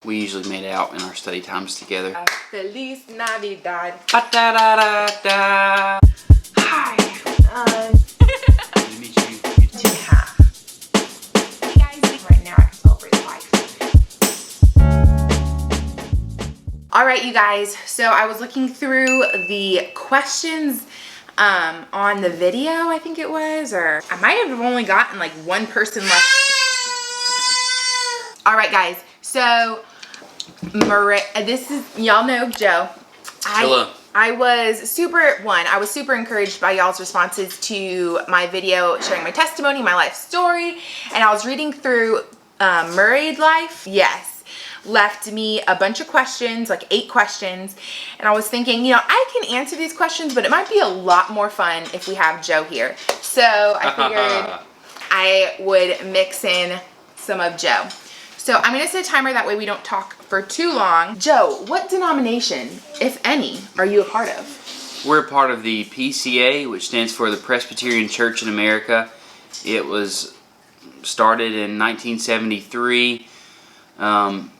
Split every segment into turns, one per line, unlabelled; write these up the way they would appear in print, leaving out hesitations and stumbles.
We usually made out in our study times together.
Feliz Navidad.
Ba-da-da-da-da.
Hi.
Nice to meet you.
2.5. Hey guys, right now I can celebrate life. Alright you guys, so I was looking through the questions on the video, I think it was, or I might have only gotten like one person left. Alright guys, so this is, y'all know Joe.
Hello.
I was super encouraged by y'all's responses to my video sharing my testimony, my life story, and I was reading through Married Life. Yes. Left me a bunch of questions, like 8 questions, and I was thinking, you know, I can answer these questions, but it might be a lot more fun if we have Joe here. So I figured I would mix in some of Joe. So I'm going to set a timer, that way we don't talk for too long. Joe, what denomination, if any, are you a part of?
We're a part of the PCA, which stands for the Presbyterian Church in America. It was started in 1973 and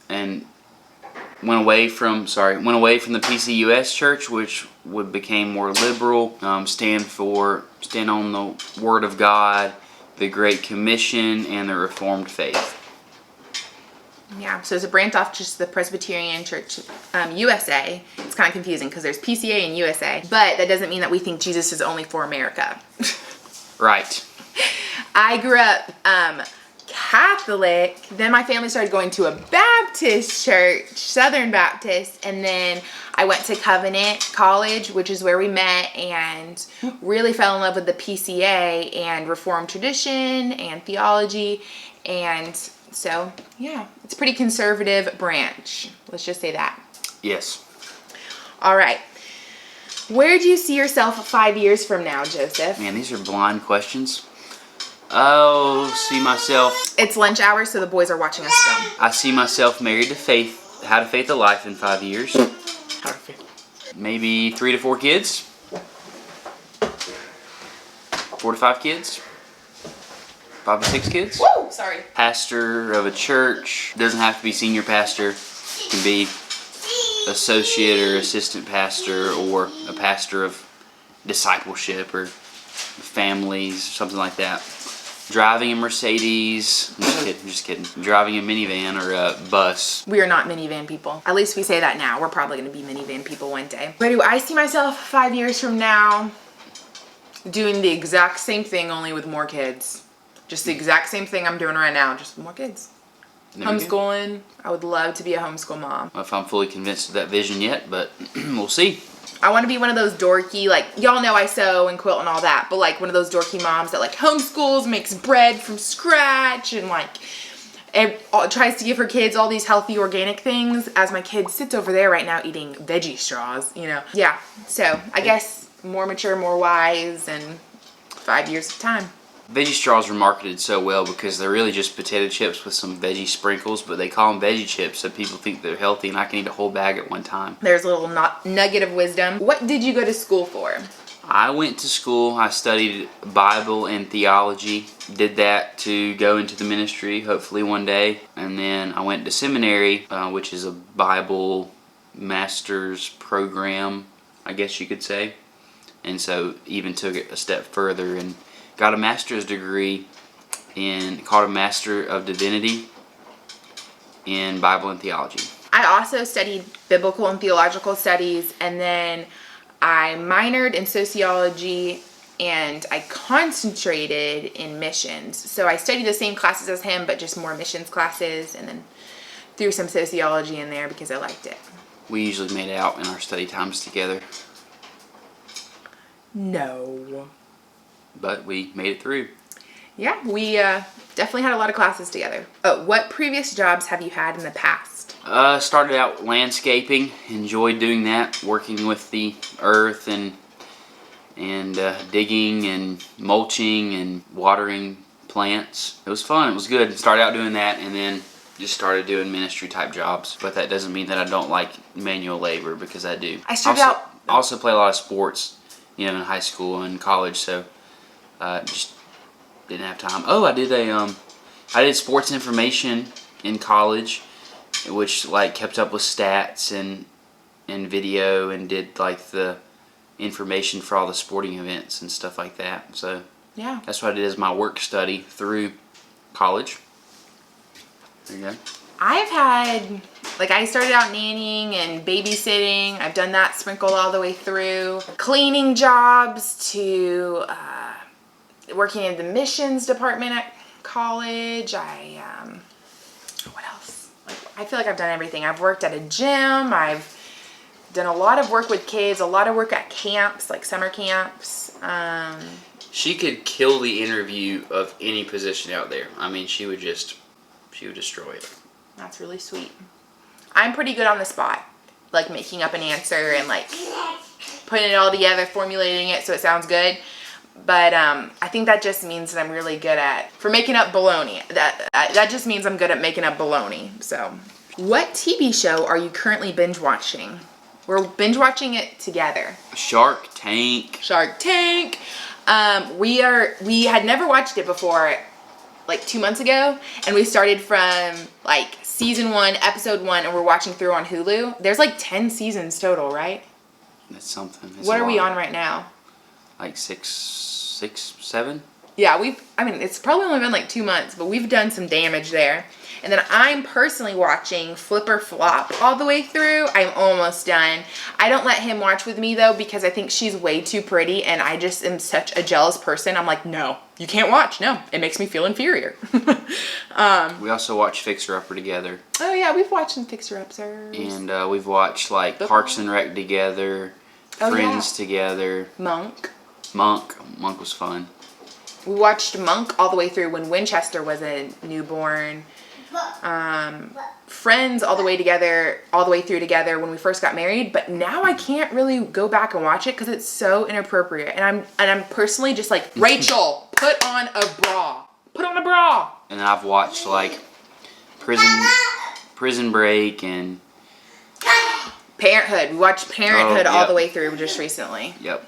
went away from the PCUS Church, which became more liberal. Stand on the Word of God, the Great Commission, and the Reformed faith.
Yeah, so it's a branch off just the Presbyterian Church USA. It's kind of confusing because there's PCA and USA, but that doesn't mean that we think Jesus is only for America.
Right.
I grew up Catholic, then my family started going to a Baptist church, Southern Baptist, and then I went to Covenant College, which is where we met, and really fell in love with the PCA and Reformed tradition and theology, and so yeah, it's a pretty conservative branch. Let's just say that.
Yes.
All right. Where do you see yourself 5 years from now, Joseph?
Man, these are blind questions. Oh, see myself.
It's lunch hour, so the boys are watching us film.
I see myself married to Faith, had a faith of life in 5 years. Maybe 3 to 4 kids. 4 to 5 kids. 5 to 6 kids.
Woo! Sorry.
Pastor of a church. Doesn't have to be senior pastor. Can be associate or assistant pastor, or a pastor of discipleship or families, something like that. Driving a Mercedes. I'm just kidding. Driving a minivan or a bus.
We are not minivan people. At least we say that now. We're probably going to be minivan people one day. Where do I see myself 5 years from now? Doing the exact same thing, only with more kids. Just the exact same thing I'm doing right now, just more kids. Homeschooling. I would love to be a homeschool mom.
Well, if I'm fully convinced of that vision yet, but we'll see.
I want to be one of those dorky, like, y'all know I sew and quilt and all that, but like one of those dorky moms that like homeschools, makes bread from scratch, and like tries to give her kids all these healthy organic things, as my kid sits over there right now eating veggie straws, you know. Yeah, so I guess more mature, more wise, and 5 years of time.
Veggie straws are marketed so well because they're really just potato chips with some veggie sprinkles, but they call them veggie chips so people think they're healthy, and I can eat a whole bag at one time.
There's a little nugget of wisdom. What did you go to school for?
I went to school, I studied Bible and theology, did that to go into the ministry, hopefully one day, and then I went to seminary, which is a Bible master's program, I guess you could say, and so even took it a step further and got a master's degree called a Master of Divinity in Bible and Theology.
I also studied biblical and theological studies, and then I minored in sociology, and I concentrated in missions. So I studied the same classes as him, but just more missions classes, and then threw some sociology in there because I liked it.
We usually made out in our study times together.
No.
But we made it through.
Yeah, we definitely had a lot of classes together. Oh, what previous jobs have you had in the past?
Started out landscaping. Enjoyed doing that, working with the earth and digging and mulching and watering plants. It was fun. It was good. Started out doing that, and then just started doing ministry type jobs. But that doesn't mean that I don't like manual labor, because I do.
I
also play a lot of sports, you know, in high school and college, so just didn't have time. Oh, I did sports information in college, which like kept up with stats and video and did like the information for all the sporting events and stuff like that. So
Yeah.
that's what I did as my work study through college. There you go.
I've had, like, I started out nannying and babysitting. I've done that sprinkled all the way through. Cleaning jobs to working in the missions department at college. What else? Like, I feel like I've done everything. I've worked at a gym. I've done a lot of work with kids, a lot of work at camps, like summer camps.
She could kill the interview of any position out there. I mean, she would destroy it.
That's really sweet. I'm pretty good on the spot, like making up an answer and like putting it all together, formulating it so it sounds good. But I think that just means that I'm really good for making up baloney. That just means I'm good at making up baloney. So, what TV show are you currently binge watching? We're binge watching it together.
Shark Tank.
Shark Tank. We had never watched it before, like 2 months ago, and we started from like season 1, episode 1, and we're watching through on Hulu. There's like 10 seasons total, right?
That's something.
What are we on right now?
Like 6, 7?
Yeah, it's probably only been like 2 months, but we've done some damage there. And then I'm personally watching Flip or Flop all the way through. I'm almost done. I don't let him watch with me though, because I think she's way too pretty and I just am such a jealous person. I'm like, no, you can't watch. No, it makes me feel inferior.
We also watch Fixer Upper together.
Oh yeah, we've watched some Fixer Uppers.
And we've watched like Parks and Rec together, Friends together.
Monk
was fun.
We watched Monk all the way through when Winchester was a newborn. Friends all the way through together when we first got married, but now I can't really go back and watch it because it's so inappropriate. And I'm personally just like, Rachel, put on a bra. Put on a bra.
And I've watched like Prison Break and
Parenthood. We watched Parenthood all the way through just recently.
Yep.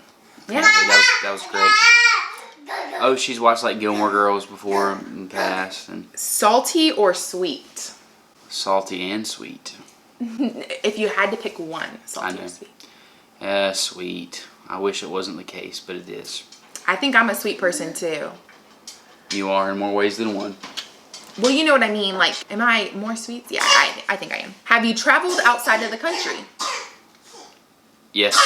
Yeah.
That was great. Oh, she's watched like Gilmore Girls before in the past. And
salty or sweet?
Salty and sweet.
If you had to pick one, salty or sweet?
Sweet. I wish it wasn't the case, but it is.
I think I'm a sweet person too.
You are in more ways than one.
Well, you know what I mean. Like, am I more sweet? Yeah, I think I am. Have you traveled outside of the country?
Yes.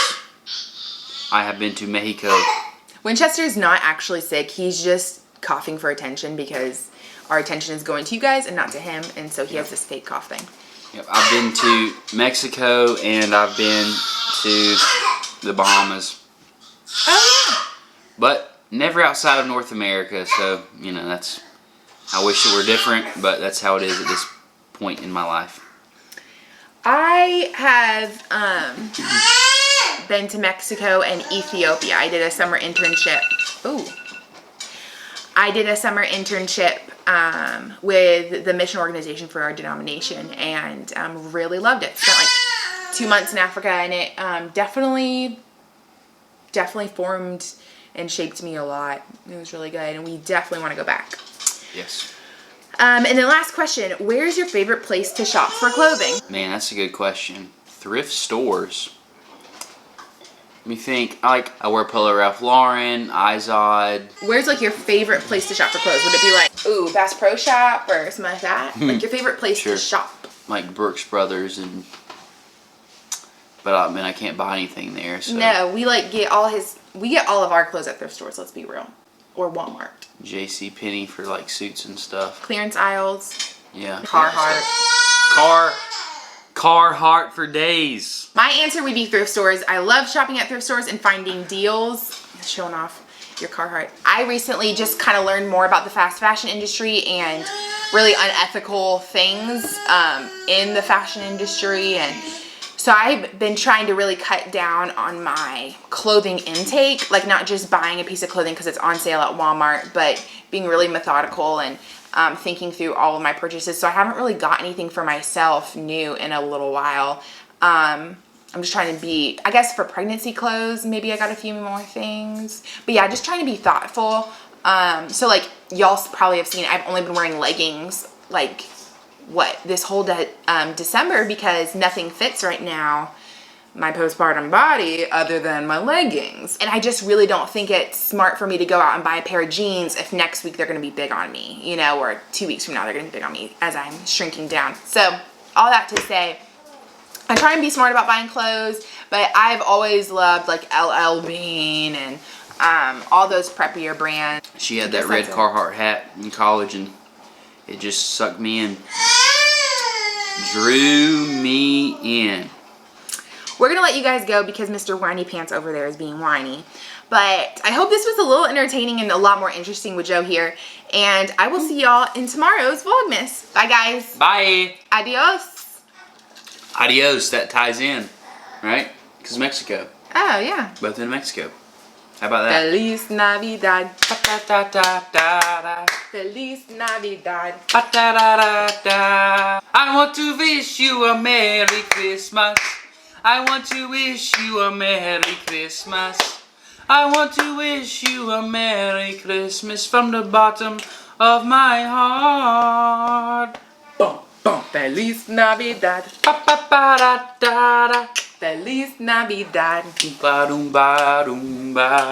I have been to Mexico.
Winchester's not actually sick. He's just coughing for attention because our attention is going to you guys and not to him. And so he has this fake cough thing.
Yep, I've been to Mexico and I've been to the Bahamas.
Oh, yeah.
But never outside of North America. So, you know, I wish it were different, but that's how it is at this point in my life.
I have been to Mexico and Ethiopia. I did a summer internship. I did a summer internship with the mission organization for our denomination, and really loved it. Spent like 2 months in Africa, and it definitely formed and shaped me a lot. It was really good, and we definitely want to go back.
Yes.
And then last question, where's your favorite place to shop for clothing?
Man, that's a good question. Thrift stores. Let me think. I wear Polo Ralph Lauren, Izod.
Where's like your favorite place to shop for clothes? Would it be like, Bass Pro Shop or something like that? Like your favorite place to shop?
Like Brooks Brothers but I mean I can't buy anything there. So.
No, we get all of our clothes at thrift stores, let's be real. Or Walmart.
JC Penney for like suits and stuff.
Clearance aisles.
Yeah. Carhartt for days.
My answer would be thrift stores. I love shopping at thrift stores and finding deals. Showing off your Carhartt. I recently just kind of learned more about the fast fashion industry and really unethical things in the fashion industry, and so I've been trying to really cut down on my clothing intake, like not just buying a piece of clothing because it's on sale at Walmart, but being really methodical and thinking through all of my purchases. So I haven't really got anything for myself new in a little while. I'm just trying to be, I guess for pregnancy clothes, maybe I got a few more things. But yeah, just trying to be thoughtful. So like y'all probably have seen, I've only been wearing leggings like this whole December because nothing fits right now my postpartum body other than my leggings. And I just really don't think it's smart for me to go out and buy a pair of jeans if next week they're gonna be big on me, you know, or 2 weeks from now they're gonna be big on me as I'm shrinking down. So all that to say, I try and be smart about buying clothes, but I've always loved like LL Bean and all those preppier brands.
She had that red Carhartt hat in college and it just sucked me in. Drew me in.
We're gonna let you guys go because Mr. Whiny Pants over there is being whiny. But I hope this was a little entertaining and a lot more interesting with Joe here. And I will see y'all in tomorrow's Vlogmas. Bye, guys.
Bye.
Adios.
Adios. That ties in, right? Because Mexico.
Oh, yeah.
Both in Mexico. How about that?
Feliz Navidad.
Ba-da-da-da-da-da.
Feliz Navidad.
Ba-da-da-da-da. I want to wish you a Merry Christmas. I want to wish you a Merry Christmas. I want to wish you a Merry Christmas from the bottom of my heart.
Boom, boom. Feliz Navidad.
Ba-ba-ba-da-da-da.
Feliz Navidad.
Ba-dum-ba-dum-ba.